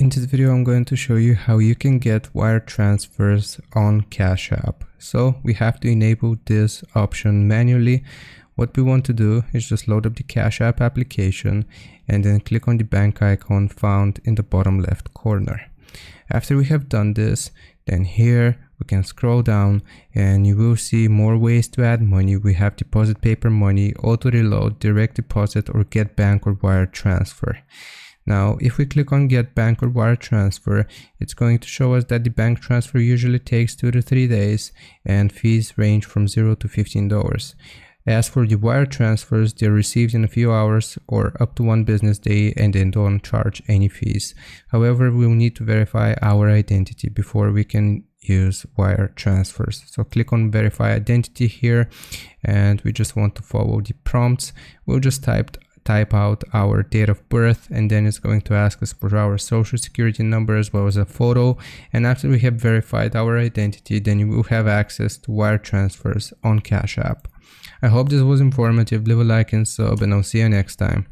In this video, I'm going to show you how you can get wire transfers on Cash App. So we have to enable this option manually. What we want to do is just load up the Cash App application and then click on the bank icon found in the bottom left corner. After we have done this, then here we can scroll down and you will see more ways to add money. We have deposit paper money, auto reload, direct deposit, or get bank or wire transfer. Now, if we click on get bank or wire transfer, it's going to show us that the bank transfer usually takes 2 to 3 days and fees range from $0 to $15. As for the wire transfers, they're received in a few hours or up to 1 business day and they don't charge any fees. However, we'll need to verify our identity before we can use wire transfers. So click on verify identity here and we just want to follow the prompts. We'll just type out our date of birth, and then it's going to ask us for our social security number as well as a photo. And after we have verified our identity, then you will have access to wire transfers on Cash App. I hope this was informative. Leave a like and sub, and I'll see you next time.